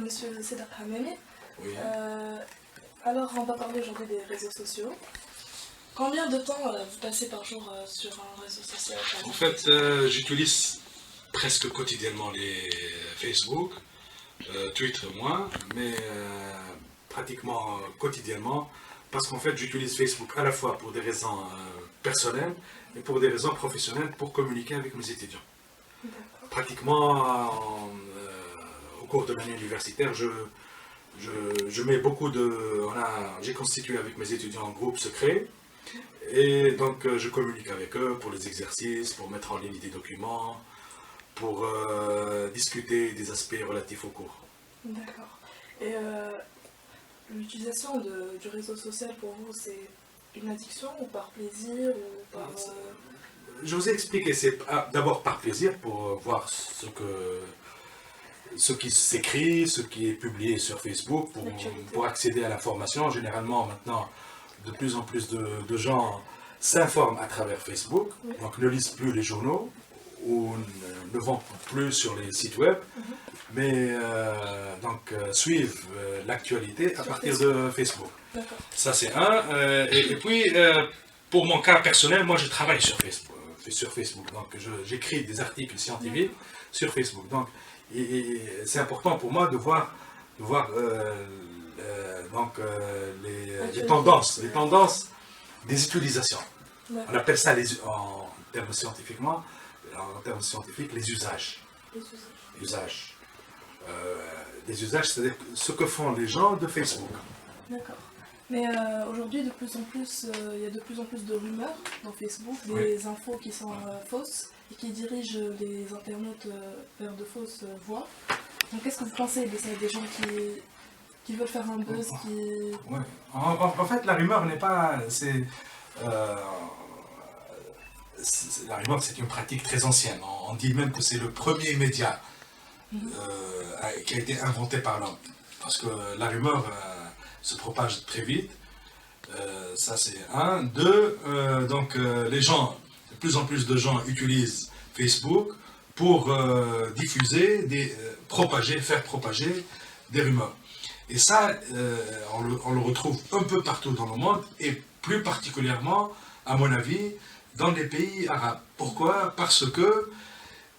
Monsieur Cédar Hamemi. Oui. Alors, on va parler aujourd'hui des réseaux sociaux. Combien de temps vous passez par jour sur un réseau social? En fait, j'utilise presque quotidiennement les Facebook, Twitter moins, mais pratiquement quotidiennement, parce qu'en fait, j'utilise Facebook à la fois pour des raisons personnelles et pour des raisons professionnelles pour communiquer avec mes étudiants. Pratiquement, au cours de l'année universitaire, je mets beaucoup de... J'ai constitué avec mes étudiants un groupe secret, et donc je communique avec eux pour les exercices, pour mettre en ligne des documents, pour discuter des aspects relatifs au cours. D'accord. Et l'utilisation du réseau social pour vous, c'est une addiction ou par plaisir ou par... Je vous ai expliqué, c'est d'abord par plaisir pour voir ce qui s'écrit, ce qui est publié sur Facebook, pour accéder à l'information. Généralement, maintenant, de plus en plus de gens s'informent à travers Facebook, donc ne lisent plus les journaux ou ne vont plus sur les sites web, mais suivent l'actualité à partir de Facebook. Ça, c'est un. Et puis, pour mon cas personnel, moi, je travaille sur Facebook. Donc, j'écris des articles scientifiques sur Facebook. Donc, c'est important pour moi de voir les tendances des utilisations. On appelle ça en termes scientifiques les usages. Des usages, c'est-à-dire ce que font les gens de Facebook. D'accord. Mais aujourd'hui, de plus en plus, il y a de plus en plus de rumeurs dans Facebook, des infos qui sont fausses et qui dirigent les internautes vers de fausses voies. Donc, qu'est-ce que vous pensez de ça, des gens qui veulent faire un buzz, qui... Ouais. En fait, la rumeur n'est pas... la rumeur, c'est une pratique très ancienne. On dit même que c'est le premier média qui a été inventé par l'homme. Parce que la rumeur se propage très vite. Ça, c'est un. Deux, les gens, de plus en plus de gens utilisent Facebook pour faire propager des rumeurs. Et ça, on le retrouve un peu partout dans le monde, et plus particulièrement, à mon avis, dans les pays arabes. Pourquoi? Parce que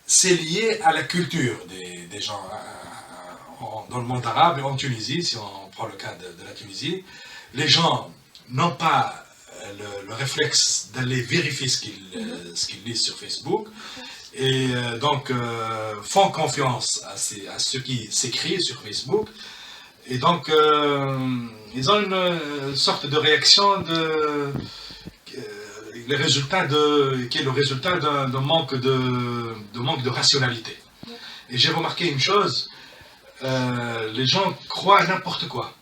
c'est lié à la culture des gens dans le monde arabe et en Tunisie, si on prend le cas de la Tunisie. Les gens n'ont pas le réflexe d'aller vérifier ce qu'ils lisent sur Facebook, et donc font confiance à ce qui s'écrit sur Facebook. Et donc, ils ont une sorte de réaction qui est le résultat d'un manque de rationalité. Et j'ai remarqué une chose, les gens croient à n'importe quoi.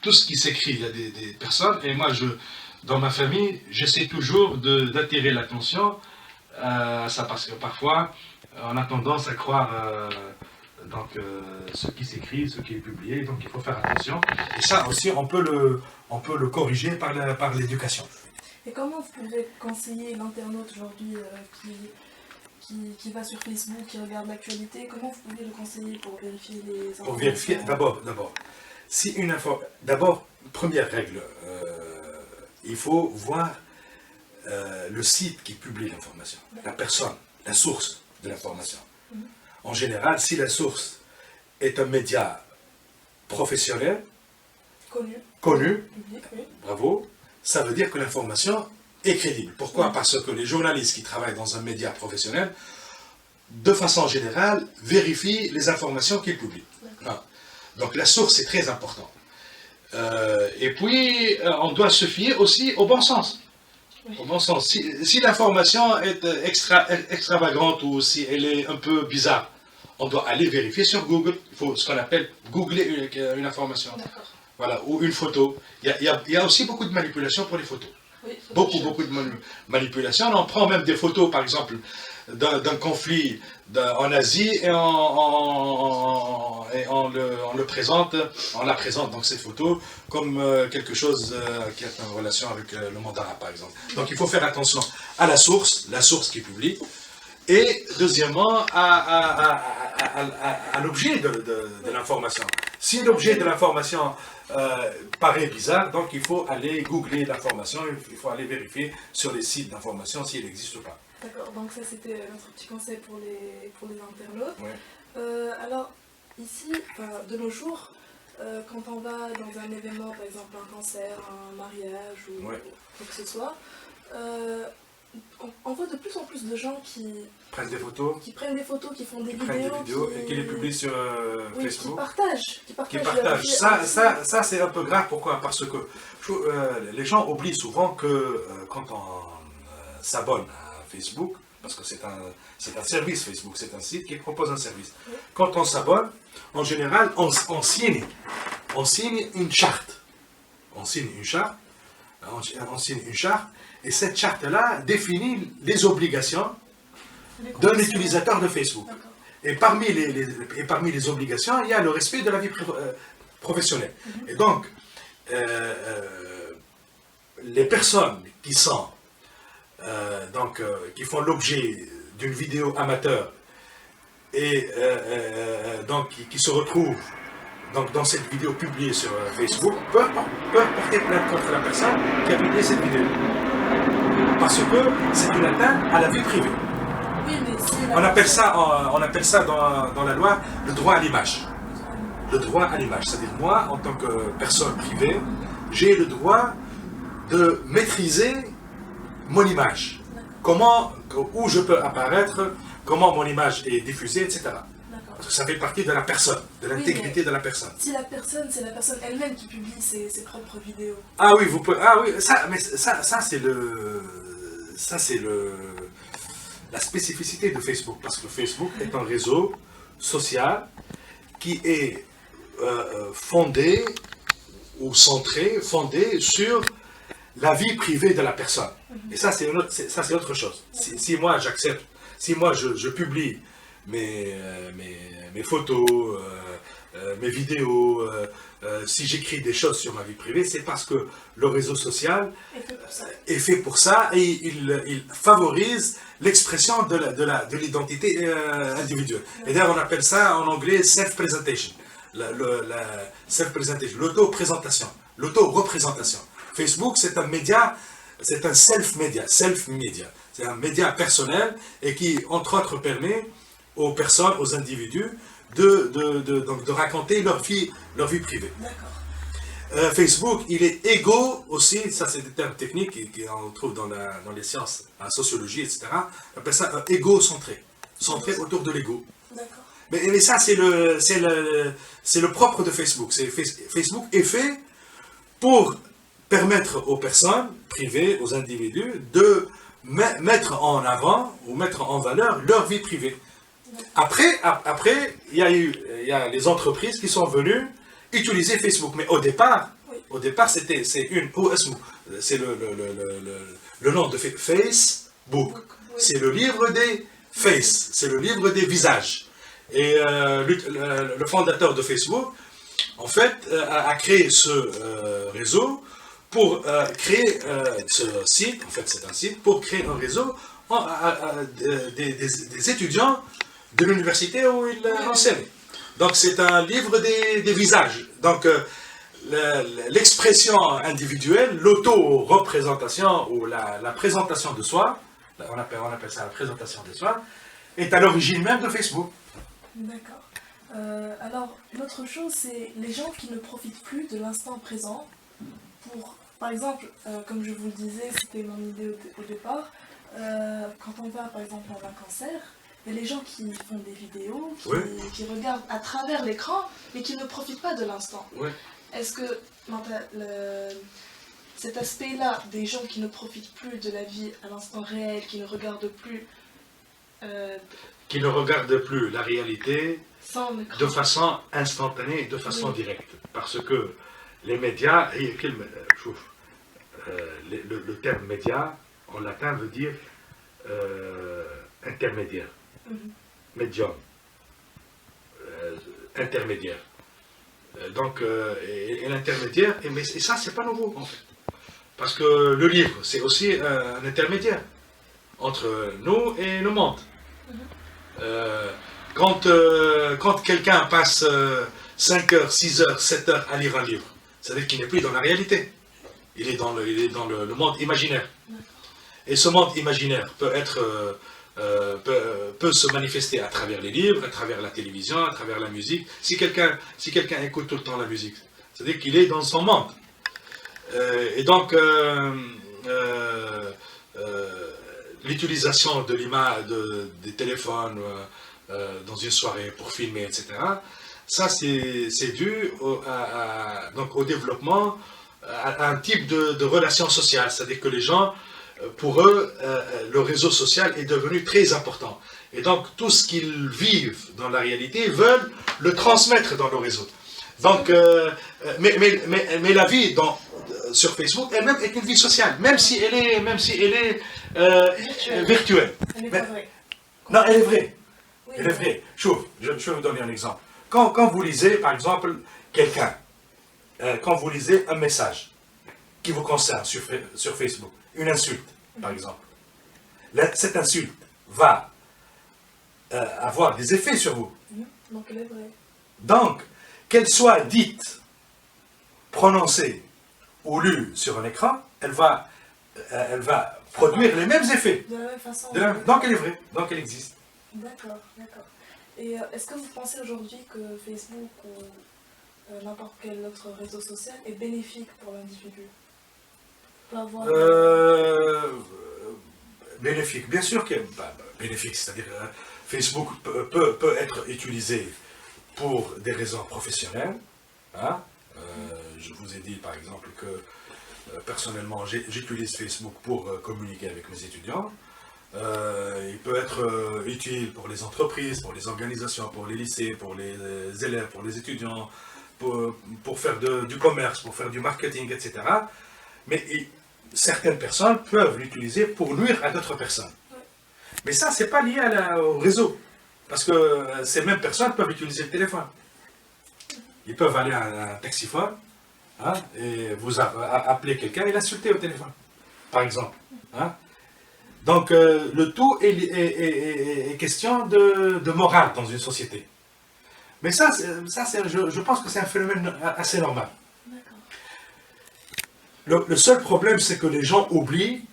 Tout ce qui s'écrit, il y a des personnes, et moi, dans ma famille, j'essaie toujours d'attirer l'attention à ça, parce que parfois, on a tendance à croire... ce qui s'écrit, ce qui est publié, donc il faut faire attention. Et ça aussi, on peut le corriger par l'éducation. Et comment vous pouvez conseiller l'internaute aujourd'hui qui va sur Facebook, qui regarde l'actualité, comment vous pouvez le conseiller pour vérifier les informations? Pour vérifier, d'abord, première règle, il faut voir le site qui publie l'information, la personne, la source de l'information. En général, si la source est un média professionnel, connu, public, oui. Bravo, ça veut dire que l'information est crédible. Pourquoi? Parce que les journalistes qui travaillent dans un média professionnel, de façon générale, vérifient les informations qu'ils publient. Donc la source est très importante. Et puis, on doit se fier aussi au bon sens. Au bon sens. Si l'information est extravagante ou si elle est un peu bizarre, on doit aller vérifier sur Google. Il faut ce qu'on appelle googler une information. Voilà, ou une photo. Il y a aussi beaucoup de manipulations pour les photos. Oui, beaucoup de manipulations. On prend même des photos, par exemple, d'un conflit en Asie, et on la présente, donc ces photos, comme quelque chose qui est en relation avec le monde arabe, par exemple. Donc il faut faire attention à la source qui publie, et deuxièmement, à à l'objet de l'information. Si l'objet de l'information paraît bizarre, donc il faut aller googler l'information, il faut aller vérifier sur les sites d'information s'il existe ou pas. D'accord, donc ça c'était notre petit conseil pour les internautes. Ouais. Alors, ici, de nos jours, quand on va dans un événement, par exemple un concert, un mariage ou Ouais. quoi que ce soit, on voit de plus en plus de gens qui Prennent des photos, prennent des photos, qui font des qui prennent des vidéos et qui les publient sur oui, Facebook. qui Qui partagent leur partagent. vie Ça c'est un peu grave. Pourquoi? Parce que les gens oublient souvent que quand on s'abonne à Facebook, parce que c'est un service Facebook, c'est un site qui propose un service. Oui. Quand on s'abonne, en général, on signe une charte. On signe une charte, et cette charte-là définit les obligations les d'un conditions. utilisateur de Facebook. D'accord. Et parmi les obligations, il y a le respect de la vie professionnelle. Et donc, les personnes qui sont, qui font l'objet d'une vidéo amateur et donc qui se retrouvent dans cette vidéo publiée sur Facebook peuvent porter plainte contre la personne qui a publié cette vidéo. Parce que c'est une atteinte à la vie privée. Oui, mais si On appelle ça dans la loi le droit à l'image. Le droit à l'image, c'est-à-dire moi, en tant que personne privée, j'ai le droit de maîtriser mon image. Où je peux apparaître, comment mon image est diffusée, etc. D'accord. Parce que ça fait partie de la personne, de l'intégrité de la personne. Si la personne, c'est la personne elle-même qui publie ses propres vidéos. Ah oui, ça c'est la spécificité de Facebook, parce que Facebook est un réseau social qui est fondé sur la vie privée de la personne. Et ça c'est autre chose. Si moi j'accepte, si moi je publie mes photos, mes vidéos, si j'écris des choses sur ma vie privée, c'est parce que le réseau social est fait pour ça et il favorise l'expression de l'identité individuelle. Et d'ailleurs, on appelle ça en anglais self-presentation, l'auto-présentation, l'auto-représentation. Facebook, c'est un média, c'est un self-média, c'est un média personnel et qui, entre autres, permet aux personnes, aux individus, de raconter leur vie privée. D'accord. Facebook, il est égo aussi, ça c'est des termes techniques qu'on trouve dans les sciences, la sociologie, etc. On appelle ça égocentré, centré autour de l'ego. D'accord. Mais ça c'est le propre de Facebook. Facebook est fait pour permettre aux personnes privées, aux individus, de mettre en avant ou mettre en valeur leur vie privée. Après, il y a les entreprises qui sont venues utiliser Facebook. Mais au départ, c'est une OSMU. C'est le nom de Facebook. C'est le livre des faces. C'est le livre des visages. Et le fondateur de Facebook, en fait, a créé ce réseau pour créer ce site. En fait, c'est un site pour créer un réseau des étudiants de l'université où il enseigne. Donc c'est un livre des visages. Donc l'expression individuelle, l'auto-représentation ou la présentation de soi, on appelle ça la présentation de soi, est à l'origine même de Facebook. D'accord. Alors, l'autre chose, c'est les gens qui ne profitent plus de l'instant présent pour, par exemple, comme je vous le disais, c'était mon idée au départ, quand on va par exemple dans un concert, il y a les gens qui font des vidéos, qui regardent à travers l'écran, mais qui ne profitent pas de l'instant. Oui. Est-ce que cet aspect-là des gens qui ne profitent plus de la vie à l'instant réel, qui ne regardent plus... qui ne regardent plus la réalité de façon instantanée et de façon directe. Parce que les médias, le terme média, en latin veut dire intermédiaire. Médium, intermédiaire. Donc, et l'intermédiaire, et ça, c'est pas nouveau, en fait. Parce que le livre, c'est aussi un intermédiaire entre nous et le monde. Quand quelqu'un passe 5 heures, 6 heures, 7 heures à lire un livre, c'est-à-dire qu'il n'est plus dans la réalité. Il est dans le monde imaginaire. Et ce monde imaginaire peut se manifester à travers les livres, à travers la télévision, à travers la musique. Si quelqu'un écoute tout le temps la musique, c'est-à-dire qu'il est dans son monde. Et donc, l'utilisation de l'image, des téléphones dans une soirée pour filmer, etc., ça c'est dû donc au développement, à un type de relation sociale. C'est-à-dire que les gens, pour eux, le réseau social est devenu très important. Et donc, tout ce qu'ils vivent dans la réalité, ils veulent le transmettre dans le réseau. Donc, mais la vie sur Facebook elle-même est une vie sociale, même si elle est virtuelle. Elle n'est pas vraie. Non, elle est vraie. Oui, Elle est vraie. Je vais vous donner un exemple. Quand vous lisez, par exemple, quand vous lisez un message qui vous concerne sur Facebook, une insulte, par exemple, cette insulte va avoir des effets sur vous. Donc elle est vraie. Donc, qu'elle soit dite, prononcée ou lue sur un écran, elle va produire les mêmes effets. De la même façon. Donc elle est vraie, donc elle existe. D'accord, d'accord. Et est-ce que vous pensez aujourd'hui que Facebook ou n'importe quel autre réseau social est bénéfique pour l'individu? Peut avoir... Bénéfique, bien sûr que bénéfique, c'est-à-dire Facebook peut être utilisé pour des raisons professionnelles. Hein? Je vous ai dit par exemple que personnellement j'utilise Facebook pour communiquer avec mes étudiants. Il peut être utile pour les entreprises, pour les organisations, pour les lycées, pour les élèves, pour les étudiants, pour faire du commerce, pour faire du marketing, etc. Mais certaines personnes peuvent l'utiliser pour nuire à d'autres personnes. Mais ça, c'est pas lié au réseau. Parce que ces mêmes personnes peuvent utiliser le téléphone. Ils peuvent aller à un taxiphone, hein, et vous appeler quelqu'un et l'insulter au téléphone, par exemple. Hein. Donc, le tout est question de morale dans une société. Mais ça je pense que c'est un phénomène assez normal. Le seul problème, c'est que les gens oublient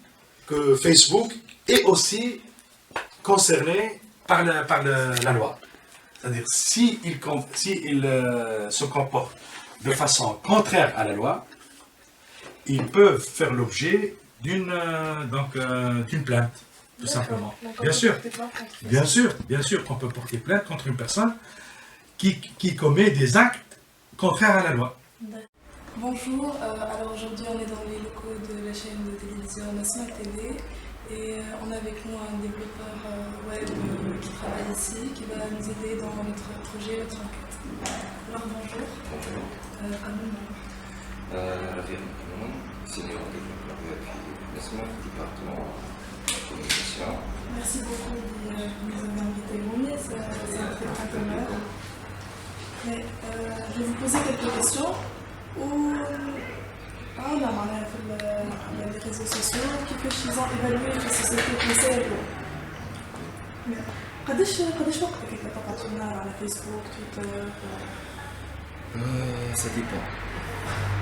que Facebook est aussi concerné par la loi. C'est-à-dire, s'il se comporte de façon contraire à la loi, ils peuvent faire l'objet d'une plainte, tout simplement. Bien sûr qu'on peut porter plainte contre une personne qui commet des actes contraires à la loi. Bonjour, alors aujourd'hui on est dans les locaux de la chaîne de télévision Nasma TV et on a avec nous un développeur web qui travaille ici, qui va nous aider dans notre projet, notre enquête. Alors bonjour. Bonjour. Ravi Mohamed, senior développeur web في Nasma, département de communication. Merci beaucoup de nous avoir invités. C'est un très grand honneur. Mais je vais vous poser quelques questions. أنا معناها في les réseaux sociaux كيفاش ils ont évalué في السوسيتي مثالو قداش وقتك انت تقعد في النهار على فيسبوك تويتر؟ Ça dépend.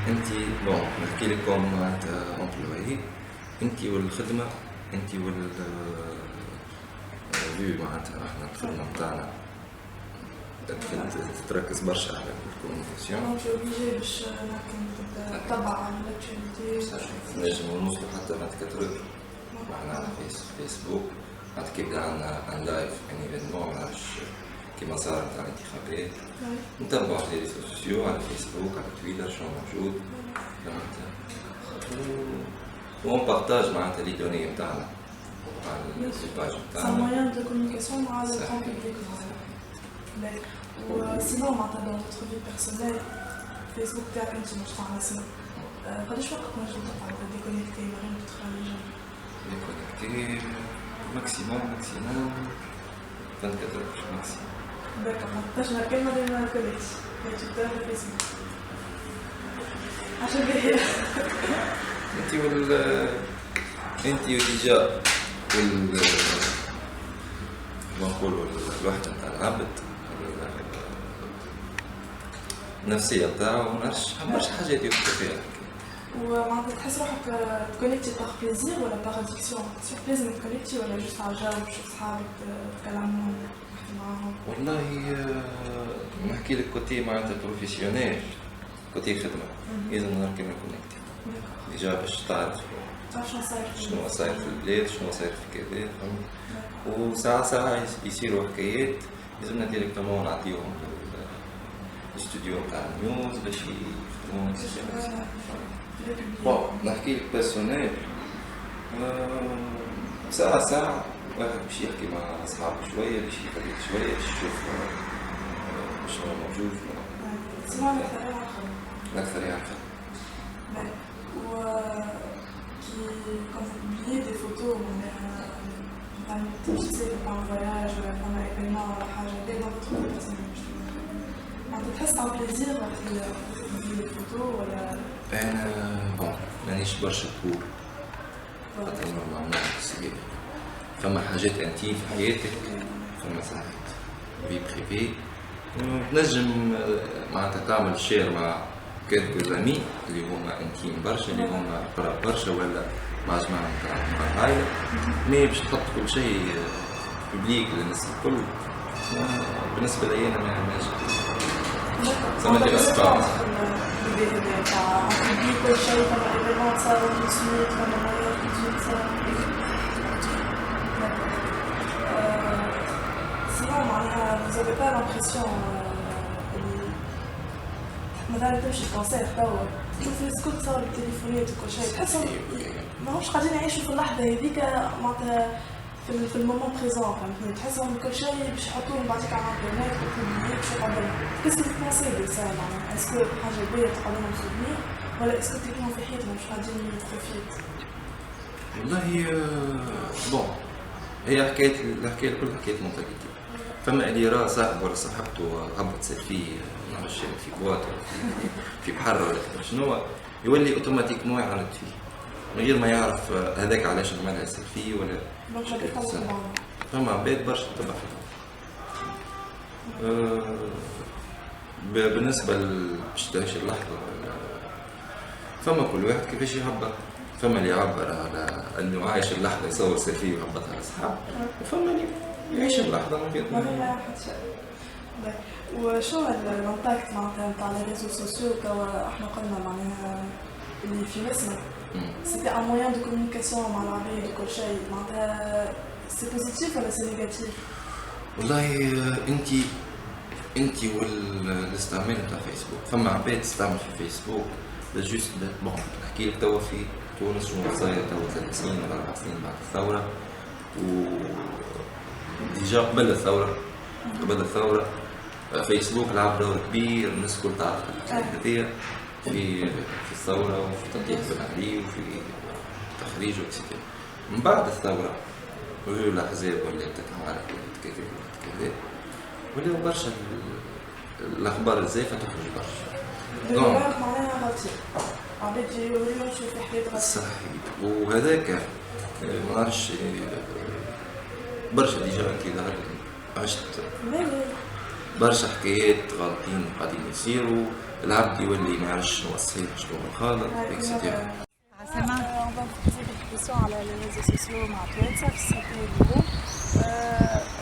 انت بون نحكي لكم معناتها امبلوي انت والخدمه انت فيو معناتها احنا الخدمه نتاعنا تركز برشا على الكوميونيكاسيون. دونك اوبليجي باش تتبع على الاكتواليتي. نجمو نوصلو حتى 24 اور وحنا على فيسبوك. بعد كي بدا عندنا ان لايف ان ايفينمون منعرفش كيما صار نتاع الانتخابات نتبعو في الريزو سوسيو على فيسبوك على تويتر شنو موجود معناتها و بارطاج معناتها لي دوني نتاعنا على الباج نتاعنا. سي موان دو كوميونيكاسيون مع الكون بوبليك. وسينو معناتها dans notre vie personnelle فيسبوك تاعك انت مجتمع نسمة قداش وقت نجم تقعد ديكونيكتي من غير ما تخرج؟ ديكونيكتي ماكسيموم 24 heures ماكسيموم. داكوغ ما تنجمش كلمة ديما ما كونيكتش لا تويتر لا فيسبوك عشان باهي. انت وديجا كما نقولوا الوحده نتاع العبد النفسيه نتاعو برشا حاجات يفكر فيها. ومعناتها تحس روحك تكونيكتي باغ بليزير ولا باغ اديكسيون؟ سيغ لازم تكونيكتي ولا جوست عجب تشوف صحابك تكلمهم تحكي معاهم؟ والله نحكي لك كوتي معناتها بروفيسيونيل، كوتي خدمه لازم نهار كيما كونيكتي ديجا باش تعرف شنو صاير في البلاد، شنو صاير في كذا، وساعة يصيروا حكايات لازمنا ديريكتومون نعطيهم الاستوديو تاع النيوز باش يخدموا بون. نحكي لك بيرسونيل ساعة واحد باش يحكي مع أصحابه شوية، باش يفكر شوية، باش يشوف شنو موجود. الأكثر يعرف. Quand vous publiez des photos, tu sais, pendant un voyage, pendant un événement, dans votre vie personnelle, tu as un plaisir à publier des photos أنا بون مانيش برشا كور خاطر نورمالمون سي فما حاجات انتيم في حياتك، فما ساعات في بريفي تنجم معناتها تعمل شير مع كالكو زامي اللي هما انتيم برشا، اللي هما قراب برشا، ولا مع جماعة مع العائلة، مي باش تحط كل شيء ببليك للناس الكل بالنسبة لي أنا ما نجمش. زعما دي أسباب كل شيء فما إيفينمون صاروا tout de suite فما مواقف tout de suite صاروا. Sinon معناها vous avez pas l'impression مثلا تمشي كونسير توا تشوف السكوت صار بالتليفونات وكل شيء تحسهم ماهمش قاعدين يعيشوا في اللحظة هذيك معناتها في المومون بريزون، فهمتني؟ تحسهم كل شيء باش يحطوه بعديك على الانترنت وتبنيه باش يقدموا. كيسكو تبونسي دو سا معناها اسكو حاجة باهية تقدمهم سوفينير ولا اسكو تلقاهم في حياتهم مش قاعدين يتروفيت؟ والله بون هي الحكاية الكل حكاية مونتاليتي. فما اللي راه صاحب ولا صاحبته هبط سيلفي نعرفش في بواط في بحر ولا شنو، يولي اوتوماتيكمون يعاند فيه من غير ما يعرف هذاك علاش عملها سيلفي ولا فما عباد برشا تبع بالنسبة باش تعيش اللحظة فما كل واحد كيفاش يعبر. فما اللي يعبر على انه عايش اللحظة يصور سيلفي ويهبطها على اصحاب، وفما اللي يعيش اللحظة من غير ما يعرف شيء. وشو الامباكت معناتها نتاع لي ريزو سوسيو؟ توا احنا قلنا معناها اللي في مصر سيتي ان موان دو كومونيكاسيون مع العباد وكل شيء، معناتها سي بوزيتيف ولا سي نيجاتيف؟ والله انت والاستعمال نتاع فيسبوك، فما عباد تستعمل في فيسبوك جوست بون نحكي لك توا في تونس شنو صاير توا 3 سنين ولا 4 سنين بعد الثورة، و ديجا قبل الثورة فيسبوك لعب دور كبير، الناس الكل تعرف هذيا في الثورة وفي تطبيق بن علي وفي تخريج وكذا. من بعد الثورة وجوا الأحزاب ولا تتعارك ولا كذا ولا برشا الأخبار الزائفة تخرج برشا. معناها غلطي عباد يوريو يشوفوا حكايات غلط. صحيح، وهذاك ما نعرفش برشا ديجا انت عشت برشا حكايات غلطين قاعدين يصيروا، العبد يولي ما يعرفش شنو الصحيح شنو الغلط اكسيتيرا. On va vous poser des questions على les réseaux sociaux مع تويتر سيتي اليوم.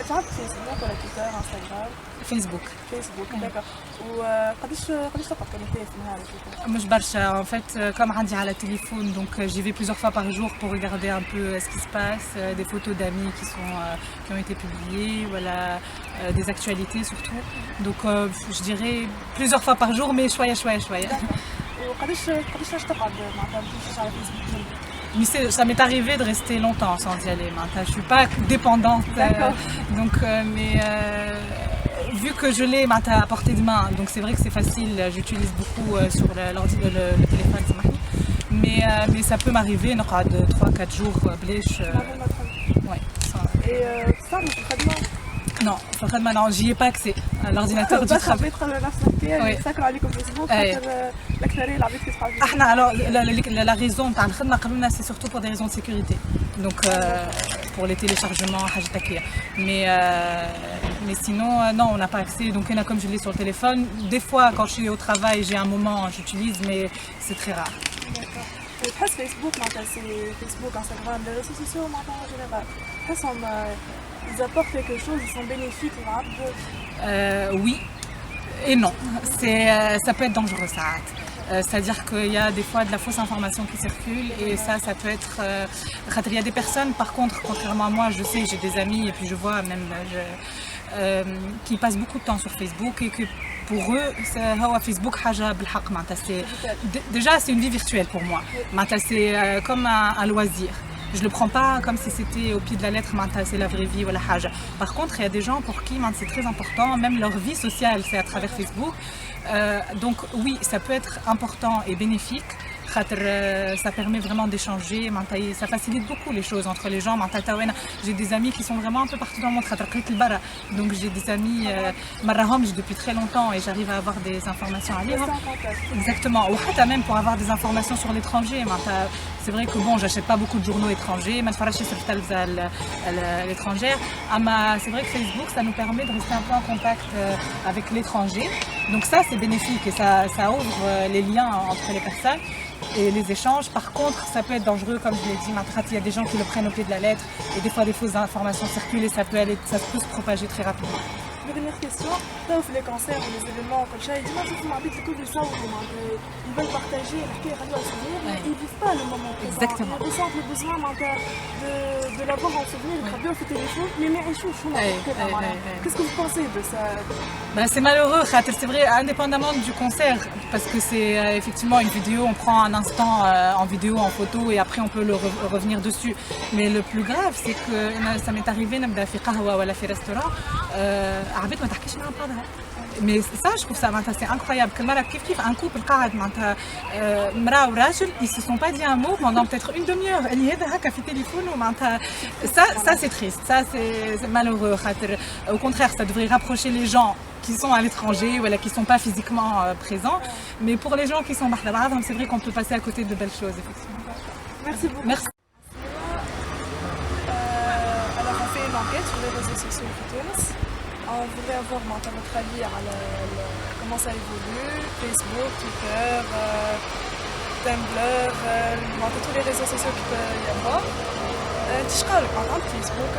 تعرف فيسبوك ولا تويتر انستغرام؟ فيسبوك. داكور. وقداش تقعد كونيكتي في النهار تويتر؟ مش برشا en fait comme عندي على التليفون donc j'y vais plusieurs fois par jour pour regarder un peu ce qui se passe, des photos d'amis qui ont été publiées, voilà, des actualités surtout. Donc je dirais plusieurs fois par jour mais شوية. وقداش تقعد معناتها تمشي على فيسبوك؟ Mais ça m'est arrivé de rester longtemps sans y aller. Je suis pas dépendante. Donc, mais vu que je l'ai à portée de main, donc c'est vrai que c'est facile. J'utilise beaucoup sur le téléphone. Mais ça peut m'arriver, 3-4 jours, blèche. Ouais. Et ça, mais non, non, j'y ai pas accès. l'ordinateur du travail. حبيت قبل نفسك Oui. يسكروا عليكم فيسبوك أي. خاطر الأكثرية العباد كتبقى فيه. احنا alors la raison تاع الخدمه قبلنا c'est surtout pour des raisons de sécurité. Donc pour les téléchargements حاجه هكايا. Mais sinon non, on n'a pas accès. Donc comme je l'ai sur le téléphone, des fois quand je suis au travail, j'ai un moment j'utilise mais c'est très rare. تحس فيسبوك معناتها سي فيسبوك انستغرام لي ريزو سوسيو معناتها en général تحسهم ils apportent quelque chose, ils sont bénéfiques للعبد. Oui et non. Ça peut être dangereux ça. C'est-à-dire qu'il y a des fois de la fausse information qui circule et ça peut être... Il y a des personnes, par contre, contrairement à moi, je sais, j'ai des amis et puis je vois même qui passent beaucoup de temps sur Facebook et que pour eux, Facebook, déjà c'est une vie virtuelle pour moi. C'est comme un loisir. Je le prends pas comme si c'était au pied de la lettre, c'est la vraie vie ou la haja. Par contre, il y a des gens pour qui c'est très important, même leur vie sociale, c'est à travers Facebook. Donc oui, ça peut être important et bénéfique. Ça permet vraiment d'échanger, ça facilite beaucoup les choses entre les gens. J'ai des amis qui sont vraiment un peu partout dans le monde. Donc j'ai des amis depuis très longtemps et j'arrive à avoir des informations à lire. Exactement. Ou même pour avoir des informations sur l'étranger. C'est vrai que bon, j'achète pas beaucoup de journaux étrangers, l'étrangère. C'est vrai que Facebook, ça nous permet de rester un peu en contact avec l'étranger. Donc ça, c'est bénéfique et ça ouvre les liens entre les personnes et les échanges. Par contre, ça peut être dangereux, comme je l'ai dit. Il y a des gens qui le prennent au pied de la lettre et des fois des fausses informations circulent et ça peut se propager très rapidement. Dernière question, là où les cancers, les événements, comme ça, ils disent que ils veulent partager mais ils ne vivent pas le moment présent. Exactement. Ils ressentent le besoin de l'avoir en souvenir, de bien au téléphone, mais qu'est-ce que vous pensez de ça? C'est malheureux, c'est vrai, indépendamment du concert, parce que c'est effectivement une vidéo, on prend un instant en vidéo, en photo et après on peut revenir dessus. Mais le plus grave, c'est que ça m'est arrivé dans un restaurant. عبيت ما تحكيش مع بعضها. Mais ça, je trouve ça c'est incroyable. Que un couple مرأة وراجل, ils se sont pas dit un mot pendant peut-être une demi-heure. Ça c'est triste, ça c'est malheureux. Au contraire, ça devrait rapprocher les gens qui sont à l'étranger ou qui sont pas physiquement présents. Mais pour les gens qui sont c'est vrai qu'on peut passer à côté de belles choses, effectivement. Merci beaucoup. Merci. Alors on fait une enquête sur les réseaux sociaux de Tunis. On voulait avoir votre avis à comment ça évolue, Facebook, Twitter, Tumblr, tous les réseaux sociaux qu'il peut y avoir. Tu sais quoi, par exemple, Facebook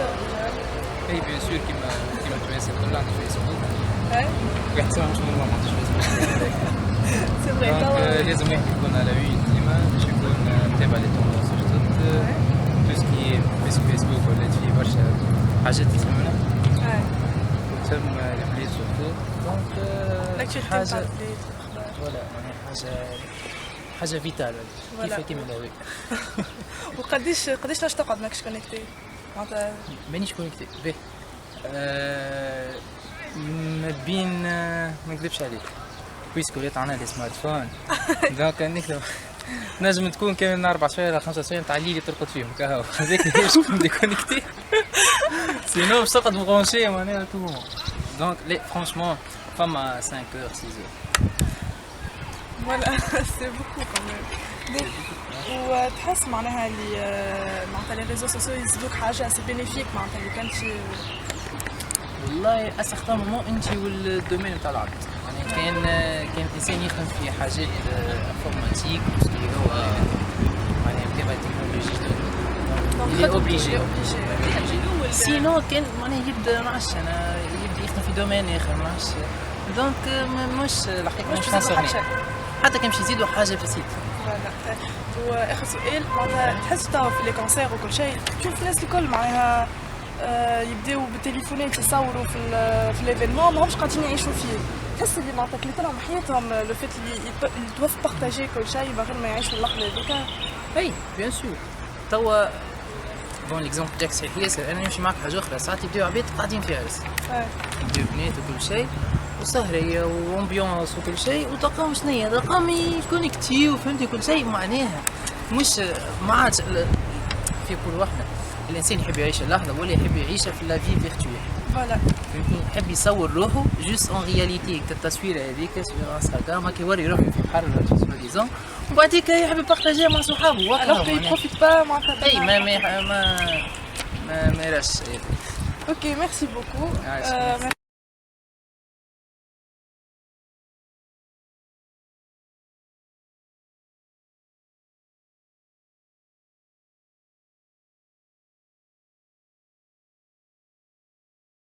Oui, bien sûr, qui m'a tué, c'est tout là de Facebook. Ouais. Personne ne m'a montré Facebook. C'est vrai. Donc, les amis qui qu'on a eu une image, je connais les tendances sur tout ce qui est Facebook, ou les filles, حاجات اللي يهمنا. وتم البليد surtout. Donc, حاجة voilà, حاجة فيتال كيما داوي. وقديش تقعد ماكش كونيكتي؟ مانيش كونيكتي به. ما بين ما نكذبش عليك. بويسكو ولات عندنا لي سمارت فون. دونك نكتب نجم تكون كان 4 سوايع ولا 5 سوايع تاع الليل ترقد فيهم كهو هذاك باش تكون ديكونيكتي سينو باش تقعد مبرونشي معناها تو دونك لي فرانشمون فما 5 heures 6 heures. Voilà, c'est beaucoup quand même. وتحس معناها اللي معناتها les réseaux sociaux يزيدوك حاجة سي بينيفيك معناتها اللي كان شي والله اسختار مومون انت والدومين تاع العبد يعني كان انسان يخدم في حاجات انفورماتيك اللي هو معناها متابعة التكنولوجيا اللي اوبليجي سينو كان معناها يبدا معش انا يبدا يخدم في دومين اخر معش دونك مش الحقيقة مش خاسرني حتى كان باش يزيدوا حاجة في السيت. واخر سؤال معناها تحس توا في لي كونسير وكل شيء تشوف الناس الكل معناها يبداو بالتليفونات يصوروا في ليفينمون ماهمش قاعدين يعيشوا فيه. تحس اللي معناتها اللي طلعوا من حياتهم لو فيت اللي توف بارطاجي كل شيء من غير ما يعيشوا اللحظه هذيك. اي بيان سور توا بون ليكزومبل تاعك صحيح ياسر انا نمشي معك حاجه اخرى ساعات يبداو عباد قاعدين في عرس يبداو بنات وكل شيء وسهريه وامبيونس وكل شيء وتلقاهم شنيا تلقاهم يكونيكتيو فهمتي كل شيء معناها مش ما عادش في كل وحده الانسان يحب يعيش اللحظه ولا يحب يعيشها في لا في فيرتوال فوالا فهمتني يحب يصور روحه جوست اون رياليتي التصويره هذيك سور انستغرام هكا يوري روحه في بحر سواليزون وبعديك يحب يبارطاجيها مع صحابه الوغ كو يبروفيت با معناتها اي ما يراش اوكي ميرسي بوكو